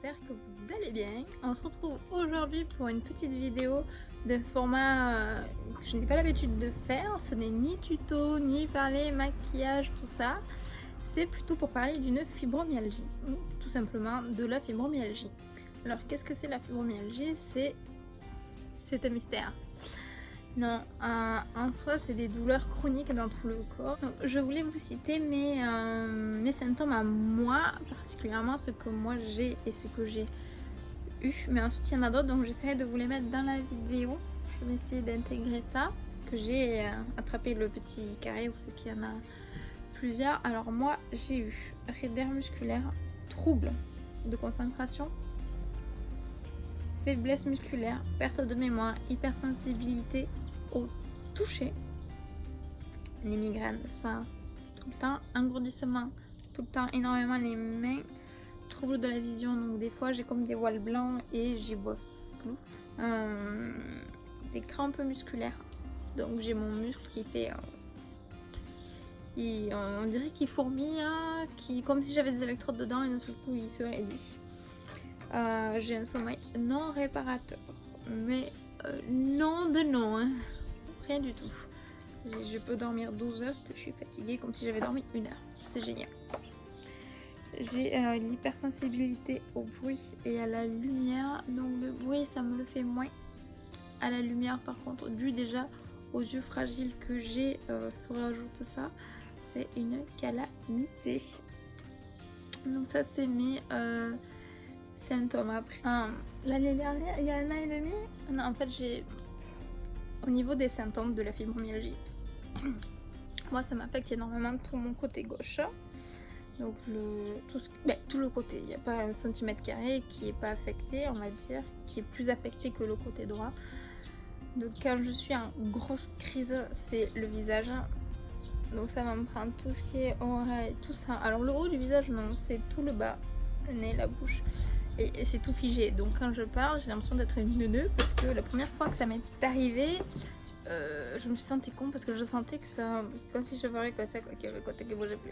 j'espère que vous allez bien. On se retrouve aujourd'hui pour une petite vidéo de format que je n'ai pas l'habitude de faire. Ce n'est ni tuto, ni parler maquillage, tout ça. C'est plutôt pour parler d'une fibromyalgie, ou tout simplement de la fibromyalgie. Alors qu'est-ce que c'est la fibromyalgie? C'est un mystère. Non, en soi, c'est des douleurs chroniques dans tout le corps. Donc, je voulais vous citer mes symptômes à moi, particulièrement ce que moi j'ai et ce que j'ai eu. Mais ensuite, il y en a d'autres, donc j'essaierai de vous les mettre dans la vidéo. Je vais essayer d'intégrer ça, parce que j'ai attrapé le petit carré, ou ce qu'il y en a plusieurs. Alors moi, j'ai eu raideur musculaire, troubles de concentration, faiblesse musculaire, perte de mémoire, hypersensibilité au toucher, les migraines, ça tout le temps, engourdissement, tout le temps, énormément les mains, troubles de la vision, donc des fois j'ai comme des voiles blancs et j'y vois flou, des crampes musculaires, donc j'ai mon muscle qui fait, on dirait qu'il fourmille, hein, comme si j'avais des électrodes dedans et d'un seul coup il se raidit. J'ai un sommeil non réparateur, mais non de non, hein. Rien du tout. Je peux dormir 12 heures, que je suis fatiguée comme si j'avais dormi 1 heure. C'est génial. J'ai l'hypersensibilité au bruit et à la lumière, donc le bruit ça me le fait moins. À la lumière par contre, dû déjà aux yeux fragiles que j'ai, se rajoute ça, c'est une calamité. Donc ça c'est mes symptômes. Après l'année dernière, il y a 1 an et demi, non, en fait j'ai, au niveau des symptômes de la fibromyalgie, moi ça m'affecte énormément tout mon côté gauche, donc tout le côté, il n'y a pas un centimètre carré qui est pas affecté, on va dire, qui est plus affecté que le côté droit. Donc quand je suis en grosse crise, c'est le visage, donc ça me prend tout ce qui est oreille, tout ça. Alors le haut du visage non, c'est tout le bas, le nez, la bouche, et c'est tout figé. Donc quand je parle, j'ai l'impression d'être une neuneu, parce que la première fois que ça m'est arrivé, je me suis sentie con parce que je sentais que ça, comme si je parlais comme ça, qu'il y avait le côté qui bougeait plus.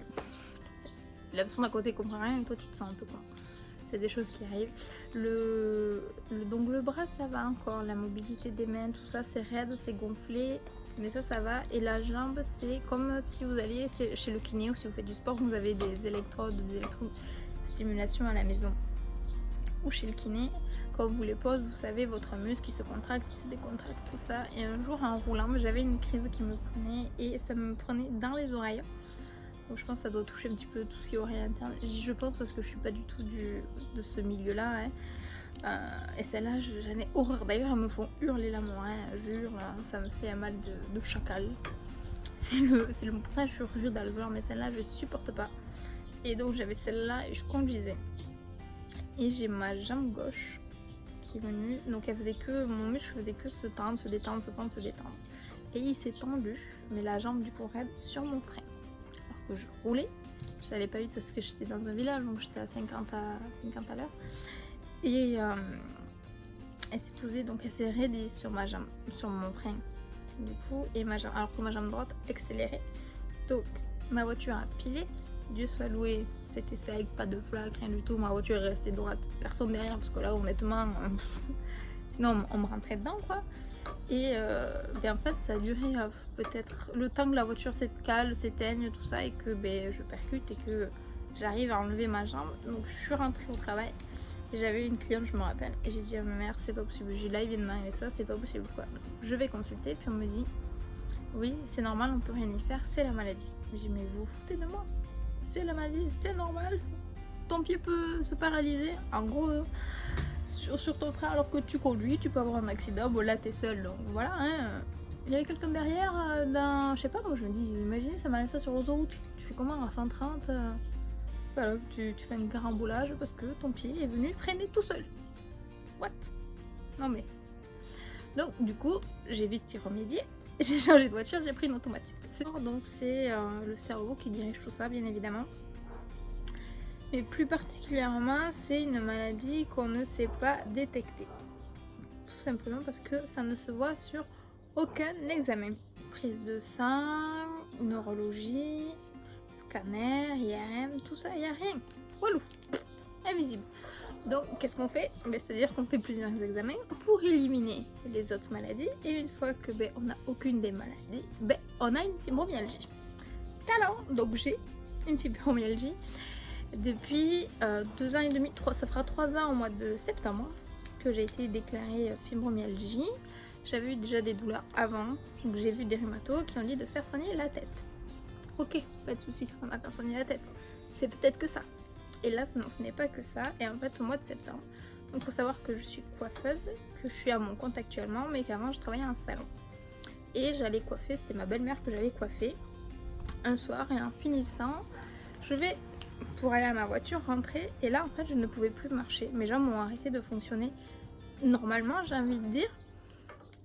La personne à côté comprend rien et toi tu te sens un peu con. C'est des choses qui arrivent. Donc le bras ça va encore, la mobilité des mains, tout ça c'est raide, c'est gonflé, mais ça va. Et la jambe c'est comme si vous alliez chez le kiné ou si vous faites du sport, vous avez des électrodes, des électrostimulations à la maison ou chez le kiné. Quand vous les pose, vous savez, votre muscle qui se contracte, qui se décontracte, tout ça. Et un jour en roulant, j'avais une crise qui me prenait et ça me prenait dans les oreilles. Donc je pense que ça doit toucher un petit peu tout ce qui est oreille interne. Je pense parce que je suis pas du tout de ce milieu-là. Hein. Et celle-là, j'en ai horreur. D'ailleurs, elles me font hurler là, moi. Hein. Jure, ça me fait un mal de chacal. C'est le pourtant je suis rude dans le genre, mais celle-là, je supporte pas. Et donc j'avais celle-là et je conduisais. Et j'ai ma jambe gauche qui est venue, donc mon muscle faisait que se tendre, se détendre, se tendre, se détendre. Et il s'est tendu, mais la jambe du coup raide, sur mon frein. Alors que je roulais, je n'allais pas vite parce que j'étais dans un village, donc j'étais à 50 à l'heure. Et elle s'est posée, donc elle s'est raidée sur ma jambe, sur mon frein. Du coup, et alors que ma jambe droite accélérait. Donc ma voiture a pilé. Dieu soit loué, c'était sec, pas de flaque, rien du tout, ma voiture est restée droite, personne derrière parce que là honnêtement, sinon on me rentrait dedans quoi. Et en fait ça a duré peut-être le temps que la voiture s'éteigne, tout ça, et que je percute et que j'arrive à enlever ma jambe. Donc je suis rentrée au travail et j'avais une cliente, je me rappelle, et j'ai dit à ma mère c'est pas possible, j'ai là il vient de m'arriver ça, c'est pas possible quoi. Donc, je vais consulter, puis on me dit oui c'est normal, on peut rien y faire, c'est la maladie. J'ai dit mais vous vous foutez de moi? C'est la maladie, c'est normal. Ton pied peut se paralyser. En gros, sur ton frein alors que tu conduis, tu peux avoir un accident. Bon, là, t'es seul, donc voilà. Hein. Il y avait quelqu'un derrière, je sais pas, moi je me dis, imaginez, ça m'arrive ça sur l'autoroute. Tu fais comment à 130 voilà, tu fais un carambolage parce que ton pied est venu freiner tout seul. What? Non mais. Donc, du coup, j'ai vite y remédier. J'ai changé de voiture, j'ai pris une automatique. Donc c'est le cerveau qui dirige tout ça, bien évidemment. Mais plus particulièrement, c'est une maladie qu'on ne sait pas détecter. Tout simplement parce que ça ne se voit sur aucun examen. Prise de sang, neurologie, scanner, IRM, tout ça, il n'y a rien. Walou, invisible. Donc qu'est-ce qu'on fait? C'est-à-dire qu'on fait plusieurs examens pour éliminer les autres maladies, et une fois que on n'a aucune des maladies, on a une fibromyalgie. Alors, donc j'ai une fibromyalgie depuis 2 ans et demi, ça fera 3 ans au mois de septembre que j'ai été déclarée fibromyalgie. J'avais eu déjà des douleurs avant, donc j'ai vu des rhumatos qui ont dit de faire soigner la tête. Ok, pas de souci, on va faire soigner la tête. C'est peut-être que ça. Et là, non, ce n'est pas que ça. Et en fait, au mois de septembre, il faut savoir que je suis coiffeuse, que je suis à mon compte actuellement, mais qu'avant, je travaillais en salon. Et j'allais coiffer, c'était ma belle-mère que j'allais coiffer un soir. Et en finissant, je vais, pour aller à ma voiture, rentrer. Et là, en fait, je ne pouvais plus marcher. Mes jambes ont arrêté de fonctionner normalement, j'ai envie de dire.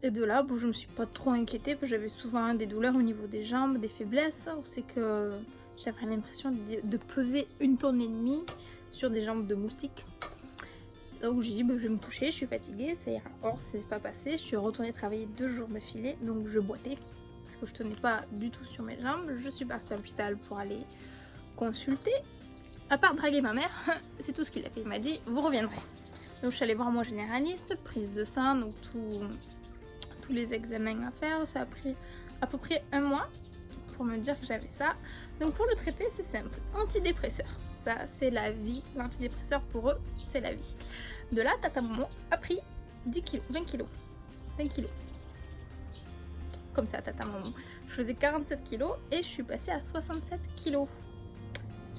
Et de là, je me suis pas trop inquiétée, parce que j'avais souvent des douleurs au niveau des jambes, des faiblesses. C'est que j'avais l'impression de peser 1,5 tonnes sur des jambes de moustique. Donc j'ai dit, je vais me coucher, je suis fatiguée, ça ira. Or, c'est pas passé, je suis retournée travailler 2 jours d'affilée, donc je boitais, parce que je tenais pas du tout sur mes jambes. Je suis partie à l'hôpital pour aller consulter. À part draguer ma mère, c'est tout ce qu'il a fait. Il m'a dit, vous reviendrez. Donc je suis allée voir mon généraliste, prise de sang, donc tous les examens à faire. Ça a pris à peu près 1 mois pour me dire que j'avais ça. Donc pour le traiter, c'est simple, antidépresseur. Ça, c'est la vie. L'antidépresseur, pour eux, c'est la vie. De là, Tata Momo a pris 10 kilos, 20 kilos. 20 kilos. Comme ça, Tata Momo. Je faisais 47 kilos et je suis passée à 67 kilos.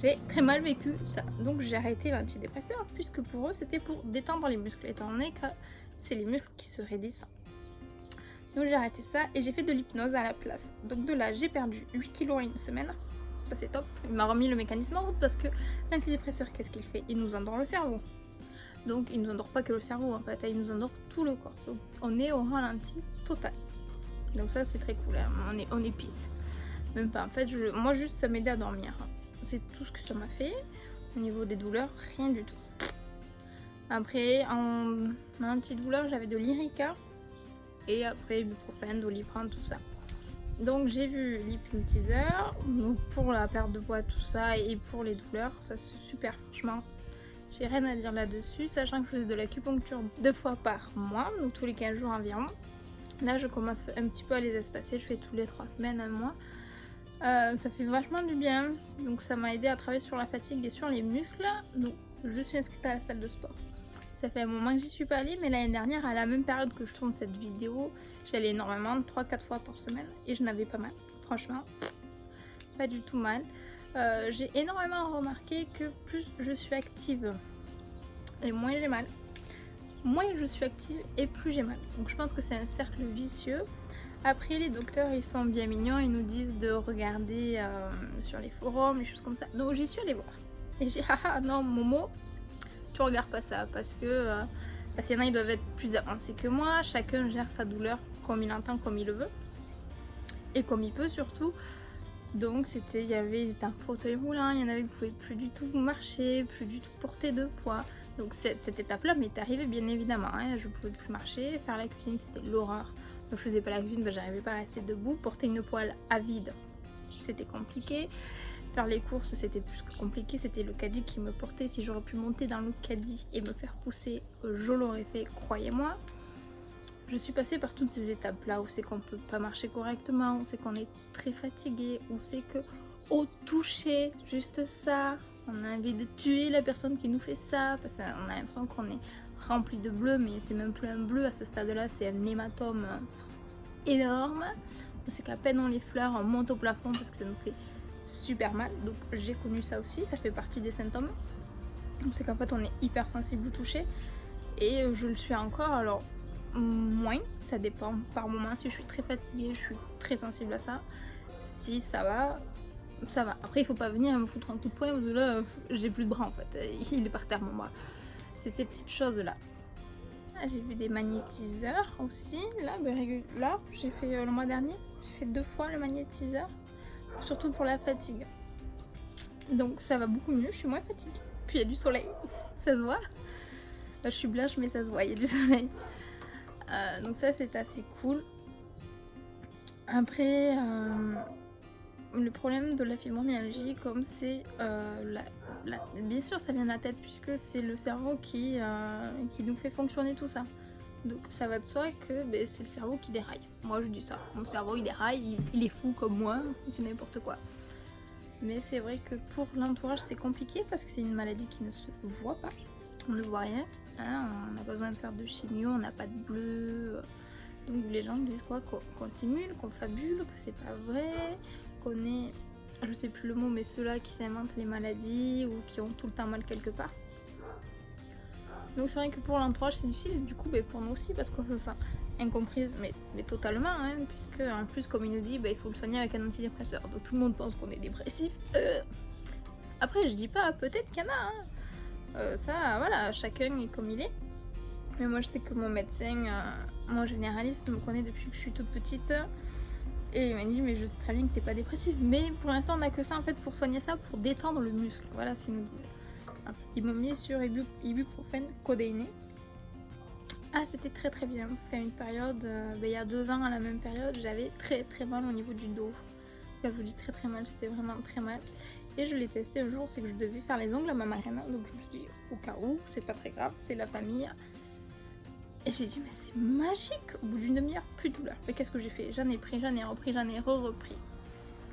J'ai très mal vécu ça. Donc j'ai arrêté l'antidépresseur, puisque pour eux, c'était pour détendre les muscles, étant donné que c'est les muscles qui se raidissent. Donc j'ai arrêté ça et j'ai fait de l'hypnose à la place. Donc de là, j'ai perdu 8 kilos en 1 semaine. Ça c'est top. Il m'a remis le mécanisme en route, parce que l'antidépresseur, qu'est-ce qu'il fait? Il nous endort le cerveau. Donc il nous endort pas que le cerveau en fait, il nous endort tout le corps. Donc on est au ralenti total. Donc ça c'est très cool, hein. on est pisse. Même pas en fait, moi juste ça m'aidait à dormir. C'est tout ce que ça m'a fait. Au niveau des douleurs, rien du tout. Après en antidouleur, j'avais de l'Irica. Et après ibuprofène, Doliprane, tout ça. Donc j'ai vu l'hypnotiseur pour la perte de poids, tout ça, et pour les douleurs, ça c'est super, franchement. J'ai rien à dire là-dessus, sachant que je faisais de l'acupuncture 2 fois par mois, donc tous les 15 jours environ. Là je commence un petit peu à les espacer, je fais tous les 3 semaines, 1 mois. Ça fait vachement du bien, donc ça m'a aidé à travailler sur la fatigue et sur les muscles. Donc je suis inscrite à la salle de sport. Ça fait un moment que j'y suis pas allée, mais l'année dernière, à la même période que je tourne cette vidéo, j'allais énormément, 3-4 fois par semaine, et je n'avais pas mal, franchement, pas du tout mal. J'ai énormément remarqué que plus je suis active, et moins j'ai mal. Moins je suis active, et plus j'ai mal. Donc je pense que c'est un cercle vicieux. Après, les docteurs, ils sont bien mignons, ils nous disent de regarder sur les forums, des choses comme ça. Donc j'y suis allée voir. Et j'ai dit, ah non, Momo, tu regardes pas ça, parce qu'il y en a, ils doivent être plus avancés que moi. Chacun gère sa douleur comme il entend, comme il le veut, et comme il peut surtout. Donc ils étaient en fauteuil roulant, il y en avait qui pouvaient plus du tout marcher, plus du tout porter de poids. Donc cette étape-là m'est arrivée bien évidemment, hein. Je pouvais plus marcher, faire la cuisine c'était l'horreur. Donc je faisais pas la cuisine, j'arrivais pas à rester debout. Porter une poêle à vide, c'était compliqué. Faire les courses, c'était plus que compliqué, c'était le caddie qui me portait. Si j'aurais pu monter dans le caddie et me faire pousser, je l'aurais fait, croyez-moi. Je suis passée par toutes ces étapes-là, où c'est qu'on peut pas marcher correctement, où c'est qu'on est très fatigué, où c'est que au toucher, juste ça, on a envie de tuer la personne qui nous fait ça, parce qu'on a l'impression qu'on est rempli de bleu, mais c'est même plus un bleu à ce stade-là, c'est un hématome énorme. C'est qu'à peine on les fleure, on monte au plafond parce que ça nous fait super mal. Donc j'ai connu ça aussi, ça fait partie des symptômes. C'est qu'en fait on est hyper sensible au toucher, et je le suis encore. Alors moins, ça dépend par moment. Si je suis très fatiguée, je suis très sensible à ça. Si ça va, ça va. Après il faut pas venir me foutre un coup de poing, parce que là j'ai plus de bras en fait, il est par terre mon bras. C'est ces petites choses là. Ah, j'ai vu des magnétiseurs aussi. Là j'ai fait le mois dernier, j'ai fait 2 fois le magnétiseur, surtout pour la fatigue. Donc ça va beaucoup mieux, je suis moins fatiguée. Puis il y a du soleil, ça se voit. Je suis blanche mais ça se voit, il y a du soleil. Donc ça c'est assez cool. Après le problème de la fibromyalgie, comme c'est bien sûr ça vient de la tête puisque c'est le cerveau qui nous fait fonctionner tout ça. Donc ça va de soi que c'est le cerveau qui déraille. Moi je dis ça, mon cerveau il déraille, il est fou comme moi, il fait n'importe quoi. Mais c'est vrai que pour l'entourage c'est compliqué parce que c'est une maladie qui ne se voit pas, on ne voit rien, hein, on n'a pas besoin de faire de chimio, on n'a pas de bleu. Donc les gens disent quoi, qu'on simule, qu'on fabule, que c'est pas vrai, qu'on est, je sais plus le mot, mais ceux-là qui s'inventent les maladies ou qui ont tout le temps mal quelque part. Donc c'est vrai que pour l'entourage c'est difficile, et du coup pour nous aussi parce qu'on se sent incomprise, mais totalement, hein, puisque en plus comme il nous dit il faut le soigner avec un antidépresseur, donc tout le monde pense qu'on est dépressif. Après je dis pas, peut-être qu'il y en a, hein. Ça voilà, chacun est comme il est. Mais moi je sais que mon médecin, mon généraliste me connaît depuis que je suis toute petite. Et il m'a dit mais je sais très bien que t'es pas dépressive. Mais pour l'instant on a que ça en fait pour soigner ça, pour détendre le muscle. Voilà ce qu'il nous disait. Ils m'ont mis sur ibuprofène codéiné. Ah c'était très très bien parce qu'à une période, il y a 2 ans à la même période j'avais très très mal au niveau du dos. Quand je vous dis très très mal, c'était vraiment très mal. Et je l'ai testé un jour, c'est que je devais faire les ongles à ma marraine. Donc je me suis dit au cas où, c'est pas très grave, c'est la famille. Et j'ai dit mais c'est magique, au bout d'une demi-heure, plus de douleur. Mais qu'est-ce que j'ai fait? J'en ai pris, j'en ai repris, j'en ai repris.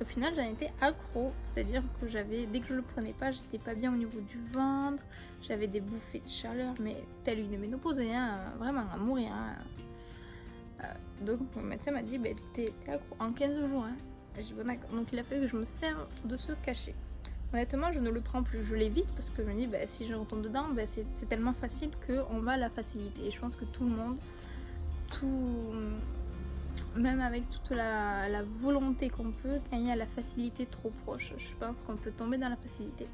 Au final j'en étais accro, c'est-à-dire que dès que je le prenais pas, j'étais pas bien au niveau du ventre, j'avais des bouffées de chaleur, mais telle une ménopausée, hein, vraiment à mourir. Hein. Donc mon médecin m'a dit t'es accro en 15 jours. Hein. J'ai dit bon d'accord, donc il a fallu que je me serve de ce cachet. Honnêtement, je ne le prends plus, je l'évite parce que je me dis si je retombe dedans, c'est tellement facile qu'on va à la facilité. Et je pense que tout le monde, même avec toute la volonté qu'on peut, quand il y a la facilité trop proche, je pense qu'on peut tomber dans la facilité.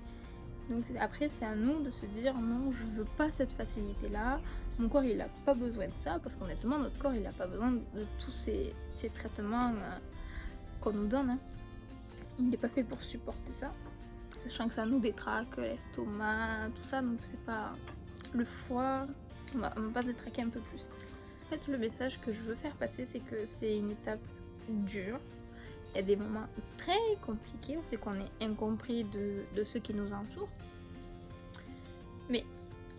Donc après, c'est à nous de se dire non, je veux pas cette facilité-là. Mon corps, il n'a pas besoin de ça parce qu'honnêtement, notre corps, il n'a pas besoin de tous ces traitements qu'on nous donne. Hein. Il n'est pas fait pour supporter ça. Sachant que ça nous détraque l'estomac, tout ça, donc c'est pas le foie, on va pas se détraquer un peu plus. En fait, le message que je veux faire passer, c'est que c'est une étape dure. Il y a des moments très compliqués où c'est qu'on est incompris de ceux qui nous entourent. Mais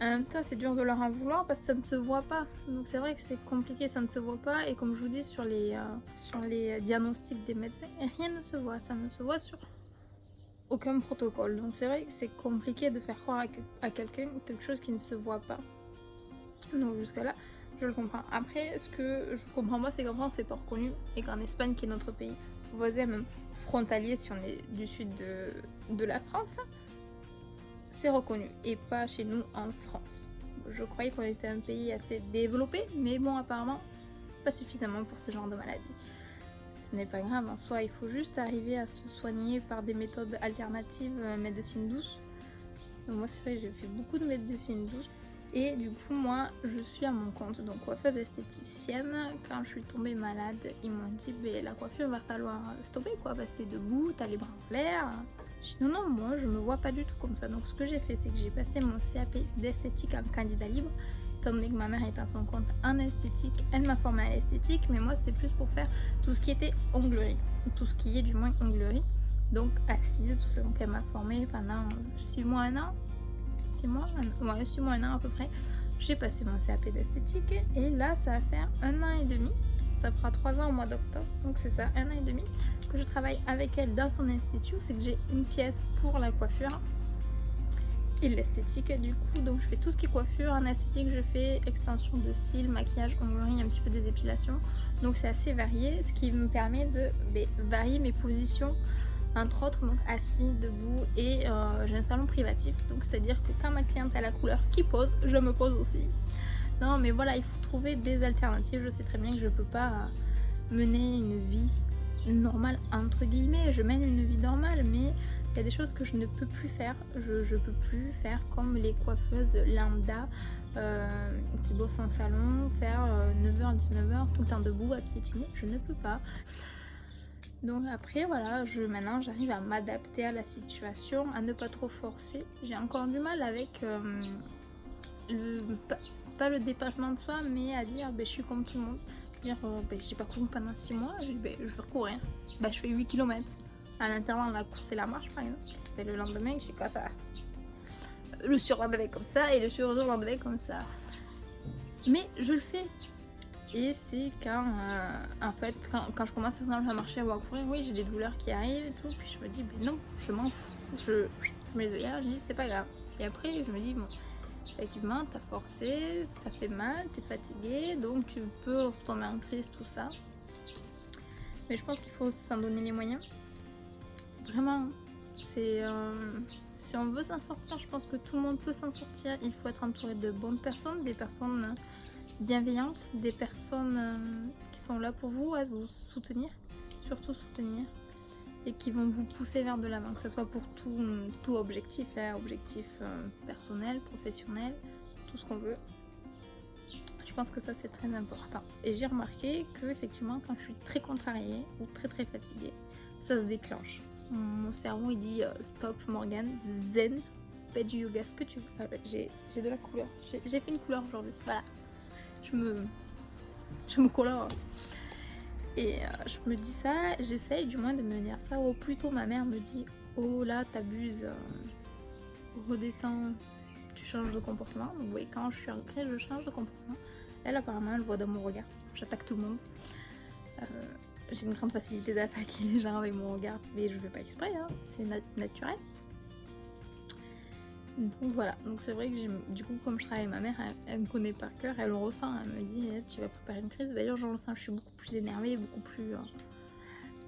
en même temps, c'est dur de leur en vouloir parce que ça ne se voit pas. Donc c'est vrai que c'est compliqué, ça ne se voit pas. Et comme je vous dis sur les diagnostics des médecins, rien ne se voit. Ça ne se voit sur aucun protocole. Donc c'est vrai que c'est compliqué de faire croire à quelqu'un quelque chose qui ne se voit pas. Donc jusqu'à là, je le comprends. Après, ce que je comprends moi, c'est qu'en France, c'est pas reconnu et qu'en Espagne, qui est notre pays voisin, même frontalier, si on est du sud de la France, c'est reconnu et pas chez nous en France. Je croyais qu'on était un pays assez développé, mais bon, apparemment, pas suffisamment pour ce genre de maladie. Ce n'est pas grave, en soi, il faut juste arriver à se soigner par des méthodes alternatives, médecine douce. Donc moi, c'est vrai que j'ai fait beaucoup de médecine douce. Et du coup, moi, je suis à mon compte, donc coiffeuse esthéticienne. Quand je suis tombée malade, ils m'ont dit la coiffure va falloir stopper quoi, parce que t'es debout, t'as les bras en l'air. Je dis non, moi je me vois pas du tout comme ça. Donc ce que j'ai fait, c'est que j'ai passé mon CAP d'esthétique en candidat libre. Étant donné que ma mère est à son compte en esthétique, elle m'a formée à l'esthétique, mais moi c'était plus pour faire tout ce qui était onglerie, tout ce qui est du moins onglerie. Donc assise, tout ça. Donc elle m'a formée pendant 6 mois, 1 an. 6 mois, 1 an à peu près. J'ai passé mon CAP d'esthétique et là ça va faire 1 an et demi. Ça fera 3 ans au mois d'octobre, donc c'est ça, 1 an et demi que je travaille avec elle dans son institut. C'est que j'ai une pièce pour la coiffure et l'esthétique du coup, donc je fais tout ce qui est coiffure. En esthétique je fais extension de cils, maquillage, onglerie, un petit peu des épilations, donc c'est assez varié, ce qui me permet de varier mes positions, entre autres, donc assis, debout, et j'ai un salon privatif, donc c'est à dire que quand ma cliente a la couleur qui pose, je me pose aussi. Non mais voilà, il faut trouver des alternatives. Je sais très bien que je peux pas mener une vie normale entre guillemets, je mène une vie normale, mais il y a des choses que je ne peux plus faire. Je peux plus faire comme les coiffeuses lambda qui bossent en salon, faire 9h, 19h, tout le temps debout à piétiner, je ne peux pas. Donc après voilà, maintenant j'arrive à m'adapter à la situation, à ne pas trop forcer. J'ai encore du mal avec pas le dépassement de soi, mais à dire je suis comme tout le monde. Dire j'ai pas couru pendant 6 mois, je vais recourir. Je fais 8 km. en alternant la course et la marche par exemple. Et le lendemain, je suis comme ça. Le surlendemain comme ça et le surlendemain comme ça. Mais je le fais. Et c'est quand, en fait, quand je commence par exemple à marcher ou à courir, oui, j'ai des douleurs qui arrivent et tout. Puis je me dis, ben non, je m'en fous. Je me les je dis, c'est pas grave. Et après, je me dis, bon, effectivement, t'as forcé, ça fait mal, t'es fatigué, donc tu peux retomber en crise, tout ça. Mais je pense qu'il faut s'en donner les moyens. Vraiment, c'est... si on veut s'en sortir, je pense que tout le monde peut s'en sortir. Il faut être entouré de bonnes personnes, des personnes bienveillantes, des personnes qui sont là pour vous, à vous soutenir, surtout soutenir, et qui vont vous pousser vers de l'avant, que ce soit pour tout objectif, objectif personnel, professionnel, tout ce qu'on veut. Je pense que ça c'est très important. Et j'ai remarqué que effectivement quand je suis très contrariée ou très fatiguée, ça se déclenche. Mon cerveau il dit stop Morgane, zen, fais du yoga, ce que tu veux. J'ai de la couleur, j'ai fait une couleur aujourd'hui, voilà. Je me colore. Et je me dis ça, j'essaye du moins de me dire ça. Ou plutôt ma mère me dit, oh là t'abuses, redescends, tu changes de comportement. Donc oui, quand je suis en crise, je change de comportement. Elle apparemment, elle voit dans mon regard, j'attaque tout le monde. J'ai une grande facilité d'attaquer les gens avec mon regard, mais je fais pas exprès, hein. C'est naturel. Donc voilà, donc c'est vrai que du coup comme je travaille avec ma mère, elle me connaît par cœur, elle le ressent, elle me dit tu vas préparer une crise. D'ailleurs je le sens, je suis beaucoup plus énervée, beaucoup plus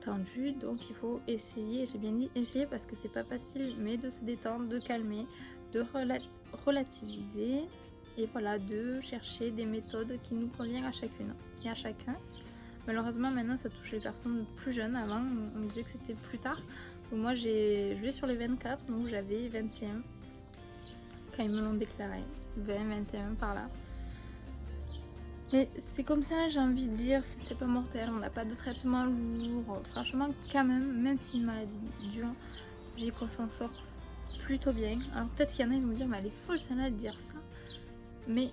tendue, donc il faut essayer, j'ai bien dit essayer parce que c'est pas facile, mais de se détendre, de calmer, de relativiser et voilà, de chercher des méthodes qui nous conviennent à chacune et à chacun. Malheureusement maintenant ça touche les personnes plus jeunes, avant on me disait que c'était plus tard, donc moi je vais sur les 24, donc j'avais 21 quand ils me l'ont déclaré, 20, 21 par là. Mais c'est comme ça, j'ai envie de dire, c'est pas mortel, on n'a pas de traitement lourd, franchement quand même si une maladie dure, j'ai qu'on s'en sort plutôt bien. Alors peut-être qu'il y en a qui vont me dire, mais elle est folle celle-là de dire ça, mais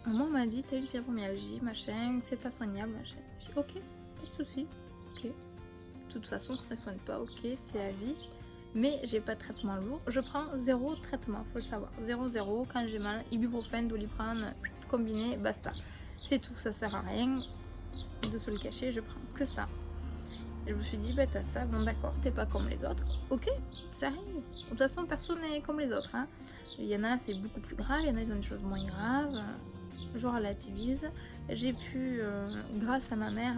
moi on m'a dit, t'as une fibromyalgie, machin, c'est pas soignable, machin. J'ai dit, ok, pas de soucis, ok. De toute façon ça ne soigne pas, ok, c'est à vie. Mais j'ai pas de traitement lourd, je prends 0 traitement, faut le savoir, 0 quand j'ai mal, ibuprofène, doliprane, combiné, basta. C'est tout, ça sert à rien de se le cacher, je prends que ça. Et je me suis dit, bah t'as ça, bon d'accord, t'es pas comme les autres, ok, ça arrive. De toute façon, personne n'est comme les autres, hein. Il y en a, c'est beaucoup plus grave, il y en a, ils ont des choses moins graves, je relativise. J'ai pu, grâce à ma mère,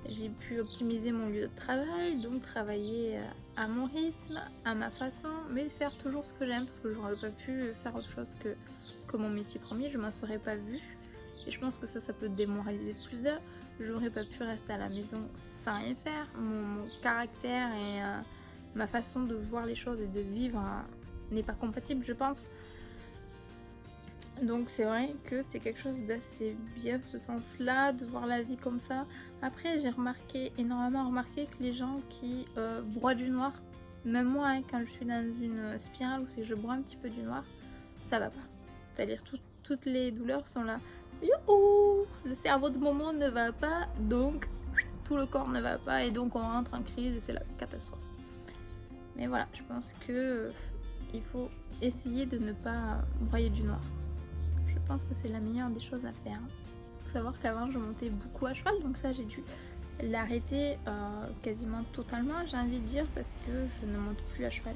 j'ai pu optimiser mon lieu de travail, donc travailler à mon rythme, à ma façon, mais faire toujours ce que j'aime parce que je n'aurais pas pu faire autre chose que mon métier premier, je m'en serais pas vue. Et je pense que ça peut démoraliser plus d'un. J'aurais pas pu rester à la maison sans rien faire. Mon caractère et ma façon de voir les choses et de vivre n'est pas compatible, je pense. Donc c'est vrai que c'est quelque chose d'assez bien ce sens-là, de voir la vie comme ça. Après j'ai énormément remarqué que les gens qui broient du noir, même moi hein, quand je suis dans une spirale où je broie un petit peu du noir, ça va pas. C'est-à-dire toutes les douleurs sont là. Youhou, le cerveau de Momo ne va pas, donc tout le corps ne va pas et donc on rentre en crise et c'est la catastrophe. Mais voilà, je pense que il faut essayer de ne pas broyer du noir. Je pense que c'est la meilleure des choses à faire. Il faut savoir qu'avant je montais beaucoup à cheval, donc ça j'ai dû l'arrêter quasiment totalement, j'ai envie de dire, parce que je ne monte plus à cheval.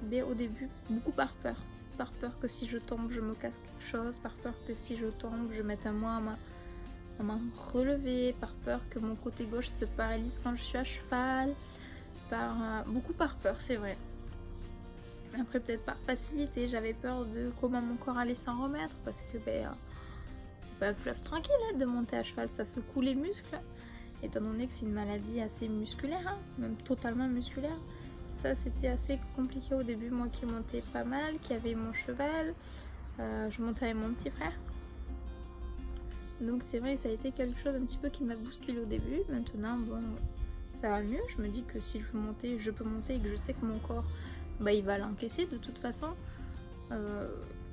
Mais au début, beaucoup par peur. Par peur que si je tombe, je me casse quelque chose, par peur que si je tombe, je mette un mois à m'en relever, par peur que mon côté gauche se paralyse quand je suis à cheval, beaucoup par peur, c'est vrai. Après peut-être par facilité, j'avais peur de comment mon corps allait s'en remettre parce que c'est pas un fleuve tranquille hein, de monter à cheval, ça secoue les muscles. Étant donné que c'est une maladie assez musculaire, hein, même totalement musculaire, ça c'était assez compliqué au début, moi qui montais pas mal, qui avait mon cheval, je montais avec mon petit frère. Donc c'est vrai que ça a été quelque chose un petit peu qui m'a bousculé au début. Maintenant bon, ça va mieux, je me dis que si je veux monter, je peux monter et que je sais que mon corps il va l'encaisser de toute façon,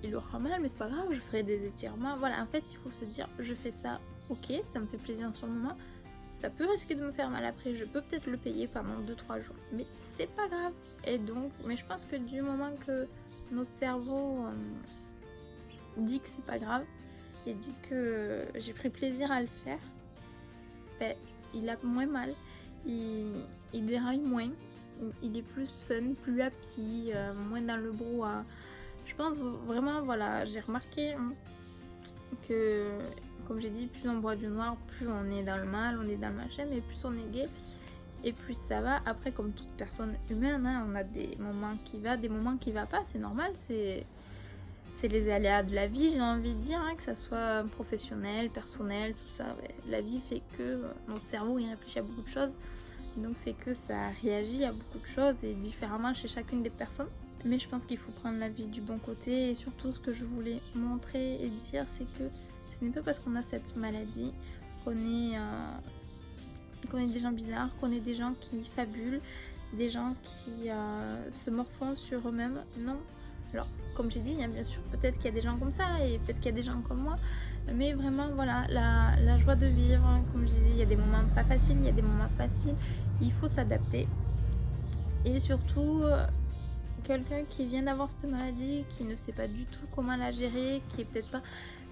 il aura mal mais c'est pas grave, je ferai des étirements, voilà. En fait il faut se dire je fais ça, ok, ça me fait plaisir sur le moment, ça peut risquer de me faire mal après, je peux peut-être le payer pendant 2-3 jours, mais c'est pas grave. Et donc, mais je pense que du moment que notre cerveau dit que c'est pas grave et dit que j'ai pris plaisir à le faire, ben, il a moins mal, il déraille moins, il est plus fun, plus happy, moins dans le brouhaha. Je pense vraiment, voilà, j'ai remarqué que, comme j'ai dit, plus on boit du noir, plus on est dans le mal, on est dans le machin, mais plus on est gay et plus ça va. Après, comme toute personne humaine, hein, on a des moments qui va, des moments qui va pas, c'est normal, c'est les aléas de la vie, j'ai envie de dire, hein, que ça soit professionnel, personnel, tout ça. Ouais. La vie fait que notre cerveau il réfléchit à beaucoup de choses, donc fait que ça réagit à beaucoup de choses et différemment chez chacune des personnes. Mais je pense qu'il faut prendre la vie du bon côté et surtout ce que je voulais montrer et dire, c'est que ce n'est pas parce qu'on a cette maladie qu'on est des gens bizarres, qu'on est des gens qui fabulent, des gens qui se morfondent sur eux-mêmes. Non. Alors, comme j'ai dit, bien sûr, peut-être qu'il y a des gens comme ça et peut-être qu'il y a des gens comme moi, mais vraiment, voilà, la joie de vivre, hein, comme je disais, il y a des moments pas faciles, il y a des moments faciles, il faut s'adapter. Et surtout, quelqu'un qui vient d'avoir cette maladie, qui ne sait pas du tout comment la gérer, qui est peut-être pas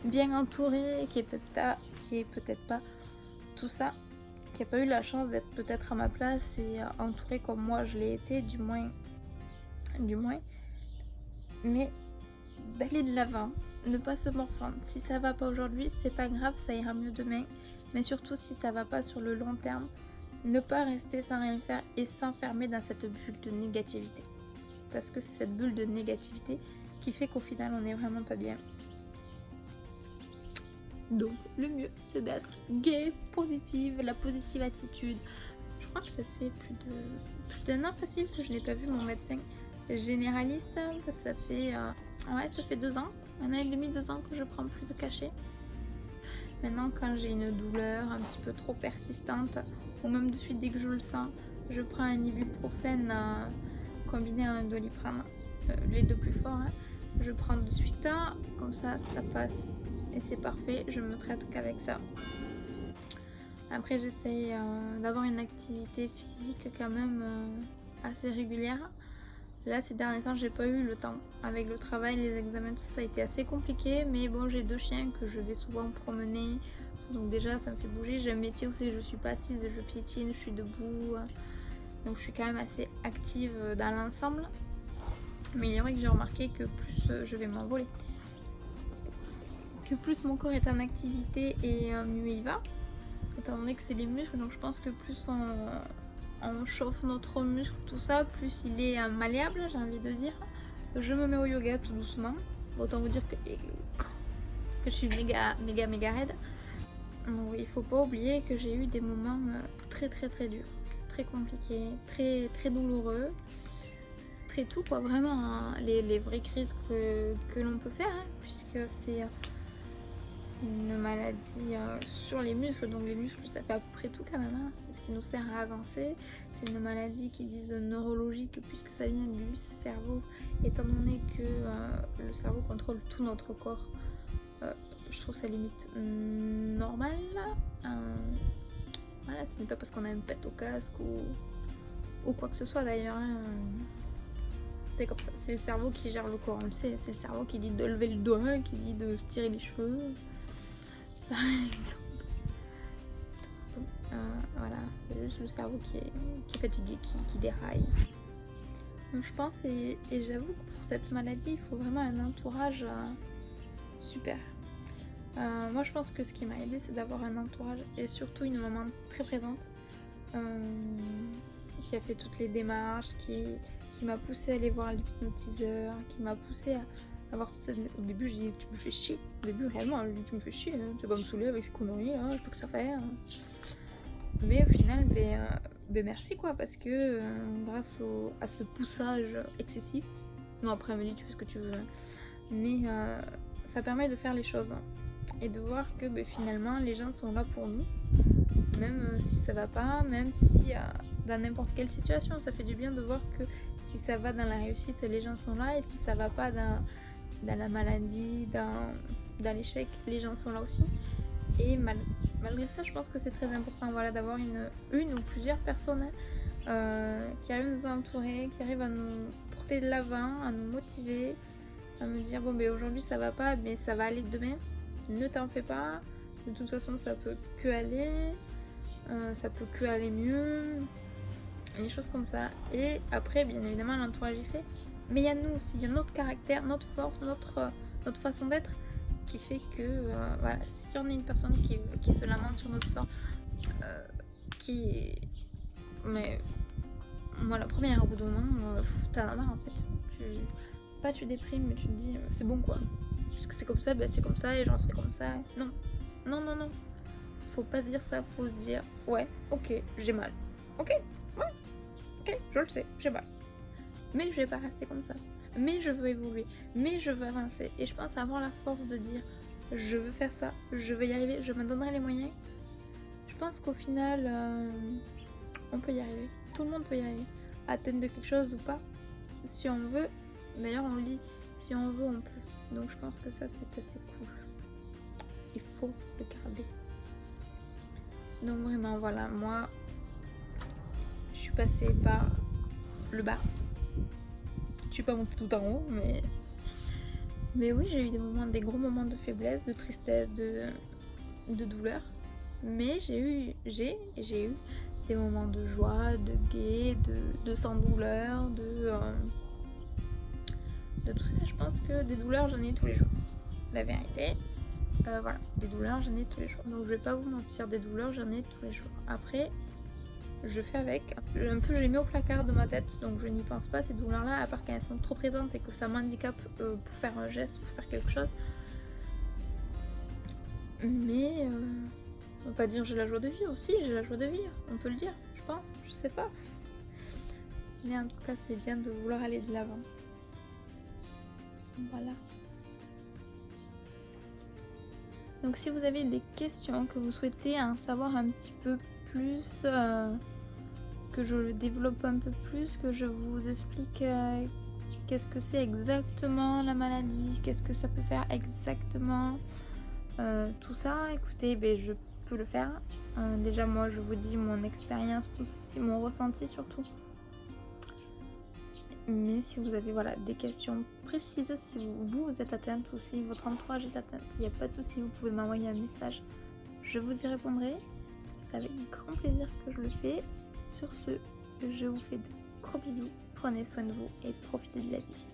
bien entouré, qui est peut-être pas tout ça, qui n'a pas eu la chance d'être peut-être à ma place et entouré comme moi je l'ai été, du moins. Mais d'aller de l'avant, ne pas se morfondre. Si ça va pas aujourd'hui, c'est pas grave, ça ira mieux demain. Mais surtout si ça va pas sur le long terme, ne pas rester sans rien faire et s'enfermer dans cette bulle de négativité. Parce que c'est cette bulle de négativité qui fait qu'au final on n'est vraiment pas bien. Donc le mieux c'est d'être gay, positive, la positive attitude. Je crois que ça fait plus d'un an facile que je n'ai pas vu mon médecin généraliste. Ça fait 2 ans, 1 an et demi, 2 ans que je prends plus de cachets. Maintenant quand j'ai une douleur un petit peu trop persistante, ou même de suite dès que je le sens, je prends un ibuprofène combiné à un Doliprane, les deux plus forts, hein. Je prends de suite, comme ça passe et c'est parfait, je me traite qu'avec ça. Après j'essaye d'avoir une activité physique quand même assez régulière. Là ces derniers temps j'ai pas eu le temps, avec le travail, les examens, tout ça, ça a été assez compliqué, mais bon j'ai 2 chiens que je vais souvent promener, donc déjà ça me fait bouger. J'ai un métier où je suis pas assise, je piétine, je suis debout, donc je suis quand même assez active dans l'ensemble. Mais il est vrai que j'ai remarqué que plus je vais m'envoler, que plus mon corps est en activité et mieux il va, étant donné que c'est les muscles, donc je pense que plus on chauffe notre muscle, tout ça, plus il est malléable, j'ai envie de dire. Je me mets au yoga tout doucement, autant vous dire que je suis méga raide. Donc il faut pas oublier que j'ai eu des moments très durs, très compliqués, très douloureux, très tout quoi, vraiment, hein, les vraies crises que l'on peut faire, hein, puisque c'est une maladie sur les muscles, donc les muscles ça fait à peu près tout quand même, hein. C'est ce qui nous sert à avancer. C'est une maladie qui disent neurologique puisque ça vient du cerveau, étant donné que le cerveau contrôle tout notre corps. Je trouve ça limite normal. Voilà, ce n'est pas parce qu'on a une pète au casque ou quoi que ce soit d'ailleurs, hein. C'est comme ça, c'est le cerveau qui gère le corps, on le sait, c'est le cerveau qui dit de lever le doigt, qui dit de se tirer les cheveux, par exemple. Voilà, c'est juste le cerveau qui est fatigué, qui déraille. Donc je pense, et j'avoue que pour cette maladie, il faut vraiment un entourage super. Moi je pense que ce qui m'a aidé, c'est d'avoir un entourage et surtout une maman très présente, qui a fait toutes les démarches, qui m'a poussée à aller voir l'hypnotiseur, qui m'a poussée à avoir toute cette... Au début, j'ai dit, tu me fais chier. Au début, réellement, j'ai dit, tu me fais chier, hein. Tu vas me saouler avec ces conneries, là, je peux que ça faire. Mais au final, merci quoi, parce que grâce à ce poussage excessif, non, après, elle me dit, tu fais ce que tu veux, hein. Mais ça permet de faire les choses et de voir que finalement, les gens sont là pour nous, même si ça va pas, même si dans n'importe quelle situation, ça fait du bien de voir que si ça va dans la réussite, les gens sont là, et si ça va pas dans la maladie, dans l'échec, les gens sont là aussi. Et malgré ça, je pense que c'est très important, voilà, d'avoir une ou plusieurs personnes qui arrivent à nous entourer, qui arrivent à nous porter de l'avant, à nous motiver, à me dire bon ben aujourd'hui ça va pas, mais ça va aller demain. Ne t'en fais pas. De toute façon, ça peut que aller. Ça peut que aller mieux. Des choses comme ça. Et après, bien évidemment, l'entourage est fait. Mais il y a nous aussi, il y a notre caractère, notre force, notre façon d'être qui fait que voilà, si on est une personne qui se lamente sur notre sort, mais moi la première, au bout d'un moment, t'en as marre en fait. Tu déprimes, mais tu te dis c'est bon quoi. Parce que c'est comme ça, ben c'est comme ça et je resterai comme ça. Non. Faut pas se dire ça, faut se dire ouais, ok, j'ai mal. Ok, ouais, ok, je le sais, j'ai mal. Mais je vais pas rester comme ça. Mais je veux évoluer, mais je veux avancer. Et je pense avoir la force de dire je veux faire ça, je vais y arriver, je me donnerai les moyens. Je pense qu'au final, on peut y arriver. Tout le monde peut y arriver. Atteindre de quelque chose ou pas. Si on veut, d'ailleurs on lit, si on veut, on peut. Donc je pense que ça, c'est assez cool. Il faut le garder. Donc vraiment, voilà, moi, je suis passée par le bas. Je suis pas montée tout en haut, mais oui, j'ai eu des gros moments de faiblesse, de tristesse, de douleur. Mais j'ai eu des moments de joie, de gaie, de sans douleur, de tout ça. Je pense que des douleurs, j'en ai tous les jours. La vérité, voilà, des douleurs, j'en ai tous les jours. Donc je vais pas vous mentir, des douleurs, j'en ai tous les jours. Après, je fais avec. Un peu, je les mets au placard de ma tête, donc je n'y pense pas, ces douleurs-là, à part quand elles sont trop présentes et que ça m'handicape pour faire un geste, pour faire quelque chose. Mais on va pas dire j'ai la joie de vivre. Si, j'ai la joie de vivre, on peut le dire, je pense, je sais pas. Mais en tout cas, c'est bien de vouloir aller de l'avant. Voilà. Donc si vous avez des questions, que vous souhaitez en savoir un petit peu plus, que je le développe un peu plus, que je vous explique qu'est-ce que c'est exactement la maladie, qu'est-ce que ça peut faire exactement, tout ça, écoutez, je peux le faire. Déjà moi je vous dis mon expérience, tout ceci, mon ressenti surtout. Mais si vous avez des questions précises, si vous êtes atteinte ou si votre entourage est atteinte, il n'y a pas de souci, vous pouvez m'envoyer un message. Je vous y répondrai. C'est avec grand plaisir que je le fais. Sur ce, je vous fais de gros bisous. Prenez soin de vous et profitez de la vie.